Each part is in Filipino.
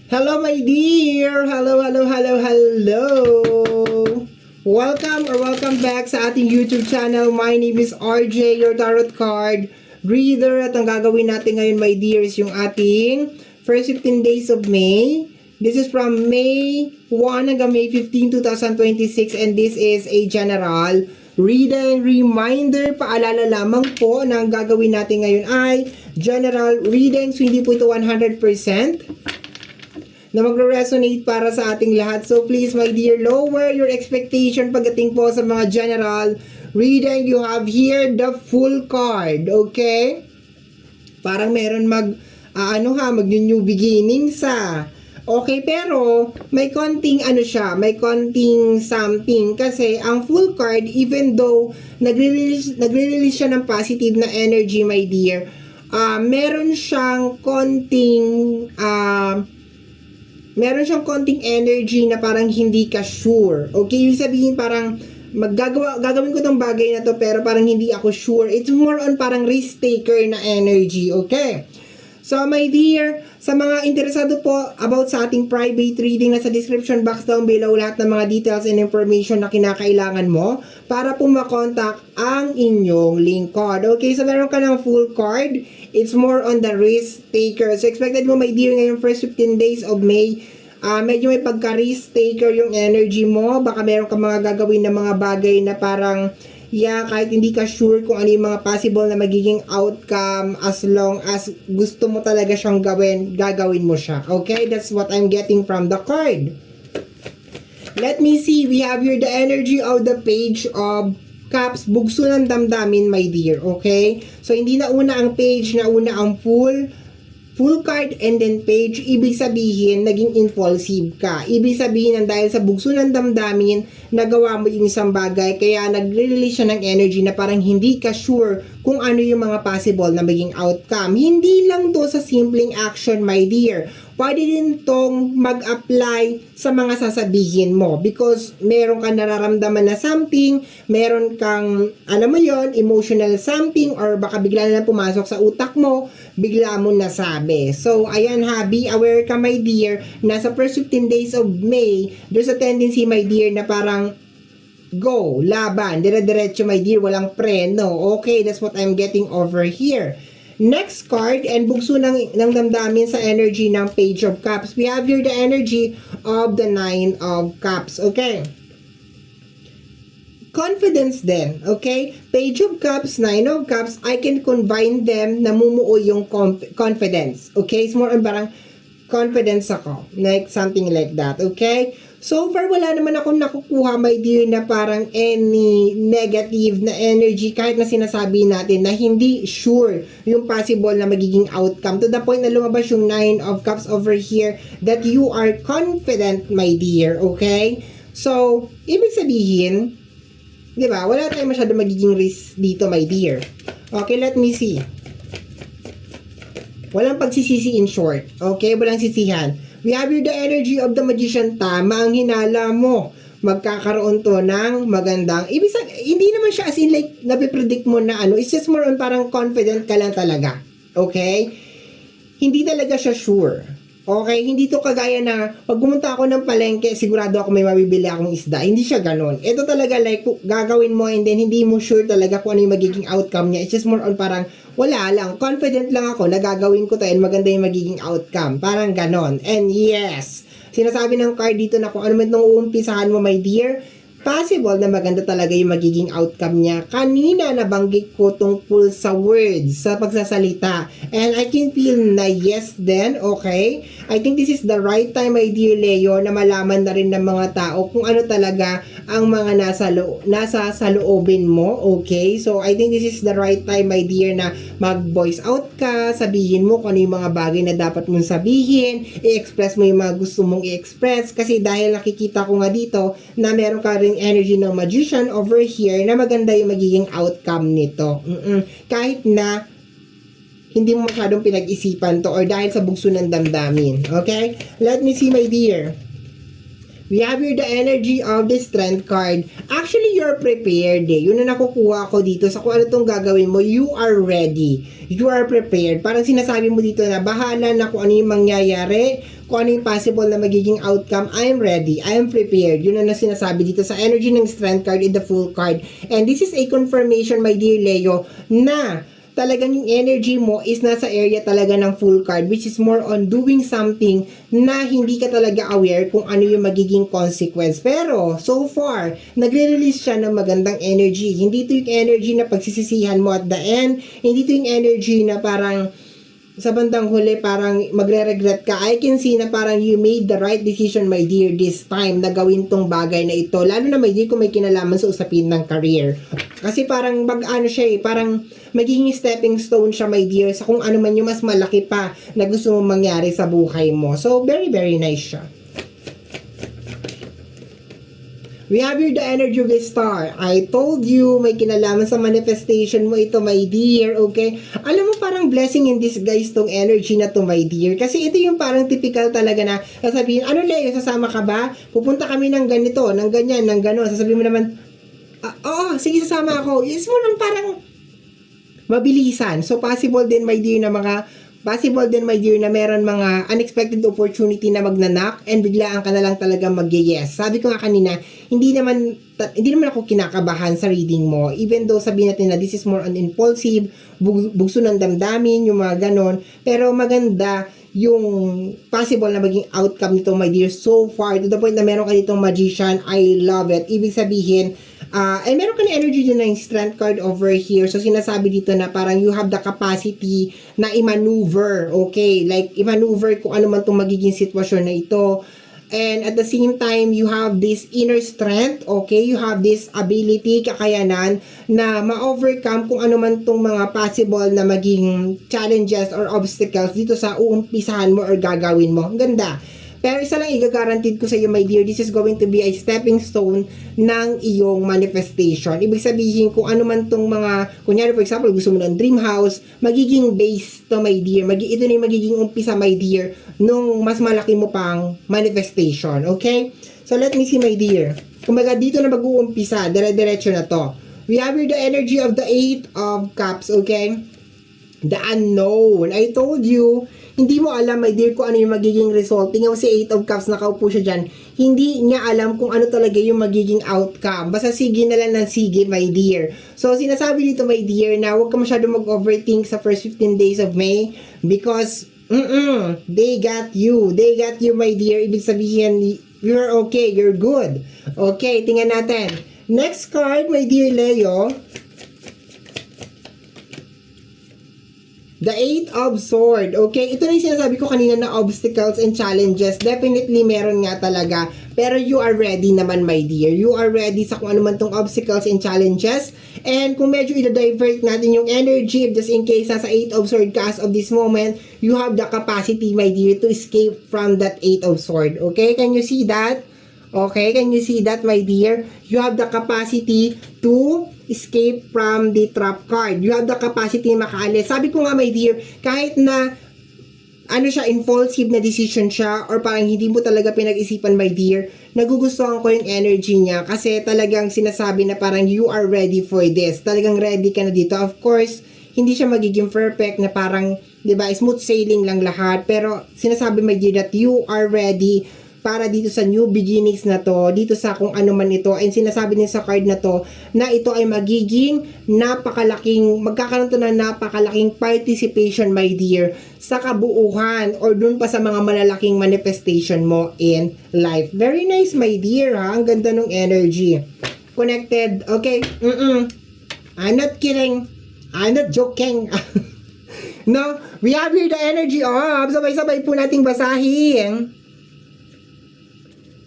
Hello, my dear! Hello, hello, hello, hello! Welcome back sa ating YouTube channel. My name is RJ, your tarot card reader. At ang gagawin natin ngayon, my dear, is yung ating first 15 days of May. This is from May 1 hanggang May 15, 2026, and this is a general reading. Reminder, paalala lamang po na ang gagawin natin ngayon ay general reading. So, hindi po ito 100% na magre-resonate para sa ating lahat. So please, my dear, lower your expectation pagdating po sa mga general reading. You have here the full card, okay? Parang meron mag-new beginning sa. Okay, pero may konting may konting something kasi ang full card, even though nagre-release siya ng positive na energy, my dear, meron siyang konting energy na parang hindi ka sure. Okay, ibig sabihin parang gagawin ko tong bagay na to pero parang hindi ako sure. It's more on parang risk taker na energy. Okay. So my dear, sa mga interesado po about sa ating private reading, na sa description box down below lahat ng mga details and information na kinakailangan mo para po makontak ang inyong lingkod. Okay, so meron ka ng full card. It's more on the risk taker. So expected mo, my dear, ngayong first 15 days of May, medyo may pagka-risk taker yung energy mo. Baka meron ka mga gagawin na mga bagay na parang kahit hindi ka sure kung ano yung mga possible na magiging outcome, as long as gusto mo talaga siyang gagawin mo siya. Okay? That's what I'm getting from the card. Let me see. We have here the energy of the Page of Cups. Bugso ng damdamin, my dear. Okay? So, hindi na una ang page, na una ang full card and then page. Ibig sabihin, naging impulsive ka. Ibig sabihin, dahil sa bugso ng damdamin, nagawa mo yung isang bagay, kaya nagre-release siya ng energy na parang hindi ka sure kung ano yung mga possible na maging outcome. Hindi lang to sa simpleng action, my dear. Pwede din tong mag-apply sa mga sasabihin mo because meron kang nararamdaman na something, meron kang, alam mo yon, emotional something, or baka bigla na pumasok sa utak mo, bigla mo nasabi. So, ayan ha, be aware ka, my dear, na sa first 15 days of May, there's a tendency, my dear, na parang go, laban, dire-diretso, my dear, walang preno. Okay, that's what I'm getting over here. Next card, and bugso ng damdamin sa energy ng Page of Cups. We have here the energy of the Nine of Cups. Okay. Confidence din. Okay. Page of Cups, Nine of Cups, I can combine them, namumuo yung confidence. Okay. It's more on parang confidence ako. Like something like that. Okay. So far, wala naman akong nakukuha, my dear, na parang any negative na energy kahit na sinasabi natin na hindi sure yung possible na magiging outcome. To the point na lumabas yung Nine of Cups over here that you are confident, my dear. Okay? So, ibig sabihin, di ba, wala tayong masyado magiging risk dito, my dear. Okay, let me see. Walang pagsisisi in short. Okay? Walang sisihan. We have here the energy of the Magician. Tama ang hinala mo. Magkakaroon to ng magandang, ibig sabihin, hindi naman siya as in like, napipredict mo na it's just more on parang confident ka lang talaga. Okay? Hindi talaga siya sure. Okay? Hindi to kagaya na, pag pumunta ako ng palengke, sigurado ako may mabibili akong isda. Hindi siya ganon. Ito talaga like, gagawin mo and then hindi mo sure talaga kung ano yung magiging outcome niya. It's just more on parang, wala lang, confident lang ako na gagawin ko to and maganda yung magiging outcome. Parang ganon. And yes, sinasabi ng card dito na kung ano man itong uumpisahan mo, my dear, possible na maganda talaga yung magiging outcome niya. Kanina nabanggit ko tungkol sa words, sa pagsasalita. And I can feel na yes then, okay? I think this is the right time, my dear Leo, na malaman na rin ng mga tao kung ano talaga ang mga nasa sa loobin mo, okay? So, I think this is the right time, my dear, na mag-voice out ka, sabihin mo kung ano yung mga bagay na dapat mong sabihin, i-express mo yung mga gusto mong i-express, kasi dahil nakikita ko nga dito na meron ka rin energy ng Magician over here na maganda yung magiging outcome nito. Kahit na hindi mo masyadong pinag-isipan to or dahil sa bugso ng damdamin. Okay? Let me see, my dear. We have here the energy of the Strength card. Actually, you're prepared eh. Yun na nakukuha ko dito sa kung ano itong gagawin mo. You are ready. You are prepared. Parang sinasabi mo dito na bahala na kung ano yung mangyayari. kung ano yung possible na magiging outcome, I'm ready, I'm prepared. Yun ang sinasabi dito sa energy ng strength card in the full card. And this is a confirmation, my dear Leo, na talagang yung energy mo is nasa area talaga ng full card, which is more on doing something na hindi ka talaga aware kung ano yung magiging consequence. Pero, so far, nagre-release siya ng magandang energy. Hindi to yung energy na pagsisisihan mo at the end. Hindi to yung energy na parang sa bandang huli parang magre-regret ka. I can see na parang you made the right decision, my dear, this time na gawin tong bagay na ito. Lalo na, my dear, kung may kinalaman sa usapin ng career. Kasi parang ano siya parang magiging stepping stone siya, my dear, sa kung ano man yung mas malaki pa na gusto mong mangyari sa buhay mo. So, very, very nice siya. We have here the energy of the star. I told you, may kinalaman sa manifestation mo ito, my dear, okay? Alam mo, parang blessing in disguise tong energy na to, my dear. Kasi ito yung parang typical talaga na sasabihin, ano Leo, sasama ka ba? Pupunta kami ng ganito, ng ganyan, ng gano'n. Sasabihin mo naman, oo, sige, sasama ako. Yes mo nang parang mabilisan. So, possible din, my dear, na meron mga unexpected opportunity na magnanak and biglaan ka na lang talaga mag-yes. Sabi ko nga kanina, hindi naman ako kinakabahan sa reading mo. Even though sabihin natin na this is more on impulsive, bugso ng damdamin, yung mga ganon. Pero maganda yung possible na maging outcome nito, my dear, so far. To the point na meron ka ditong magician, I love it. Ibig sabihin, and meron ka na energy din ng strength card over here. So, sinasabi dito na parang you have the capacity na i-maneuver, okay? Like, i-maneuver kung ano man itong magiging sitwasyon na ito. And at the same time, you have this inner strength, okay? You have this ability, kakayanan na ma-overcome kung ano man itong mga possible na maging challenges or obstacles dito sa uumpisahan mo or gagawin mo. Ang ganda. Pero isa lang i-guaranteed ko sa iyo, my dear, this is going to be a stepping stone ng iyong manifestation. Ibig sabihin, kung ano man tong mga, kunyari for example, gusto mo ng dream house, magiging base to, my dear. Ito na yung magiging umpisa, my dear, nung mas malaki mo pang manifestation. Okay? So, let me see, my dear. Kumbaga, dito na mag-uumpisa, dire-diretso na to. We have here the energy of the 8 of Cups, okay? The unknown. I told you, hindi mo alam, my dear, kung ano yung magiging result. Tingnan mo si 8 of Cups, nakaupo siya dyan. Hindi niya alam kung ano talaga yung magiging outcome. Basta sige na lang ng sige, my dear. So, sinasabi dito, my dear, na huwag ka masyado mag-overthink sa first 15 days of May because, they got you. They got you, my dear. Ibig sabihin, you're okay, you're good. Okay, tingnan natin. Next card, my dear Leo. The 8 of Sword. Okay, ito na yung sinasabi ko kanina na obstacles and challenges. Definitely meron nga talaga. Pero you are ready naman, my dear. You are ready sa kung ano man tong obstacles and challenges. And kung medyo i-divert natin yung energy, just in case nasa 8 of Sword ka as of this moment, you have the capacity, my dear, to escape from that 8 of Sword. Okay, can you see that? Okay, can you see that, my dear? You have the capacity to escape from the trap card. You have the capacity makaalis. Sabi ko nga, my dear, kahit na ano siya, impulsive na decision siya or parang hindi mo talaga pinag-isipan, my dear, nagugustuhan ko yung energy niya kasi talagang sinasabi na parang you are ready for this. Talagang ready ka na dito. Of course, hindi siya magiging perfect na parang, di ba, smooth sailing lang lahat. Pero sinasabi, my dear, that you are ready para dito sa new beginnings na to, dito sa kung ano man ito, and sinasabi din sa card na to, na ito ay magiging magkakaroon to na napakalaking participation, my dear, sa kabuuhan, or dun pa sa mga malalaking manifestation mo in life. Very nice, my dear, ha? Ang ganda ng energy. Connected, okay? I'm not kidding. I'm not joking. No, we have here the energy of, sabay-sabay po nating basahin.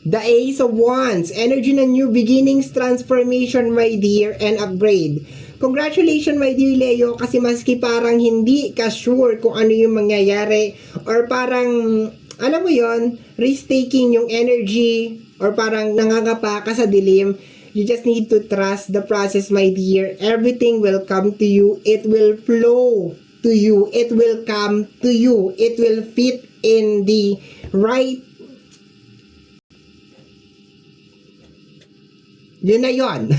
The Ace of Wands, energy na new beginnings, transformation, my dear, and upgrade. Congratulations, my dear Leo, kasi maski parang hindi ka sure kung ano yung mangyayari, or parang, alam mo yon, risk-taking yung energy, or parang nangangapa ka sa dilim, you just need to trust the process, my dear. Everything will come to you. It will flow to you. It will come to you. It will fit in the right Yun na yun.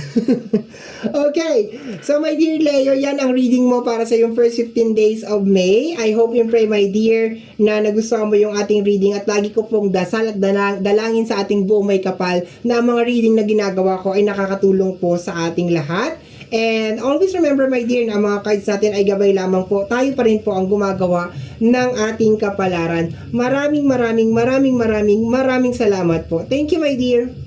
Okay. So, my dear Leo, yan ang reading mo para sa yung first 15 days of May. I hope and pray, my dear, na nagustuhan mo yung ating reading at lagi ko pong dasal at dalangin sa ating buong may kapal na ang mga reading na ginagawa ko ay nakakatulong po sa ating lahat. And always remember, my dear, na ang mga cards natin ay gabay lamang po. Tayo pa rin po ang gumagawa ng ating kapalaran. Maraming salamat po. Thank you, my dear.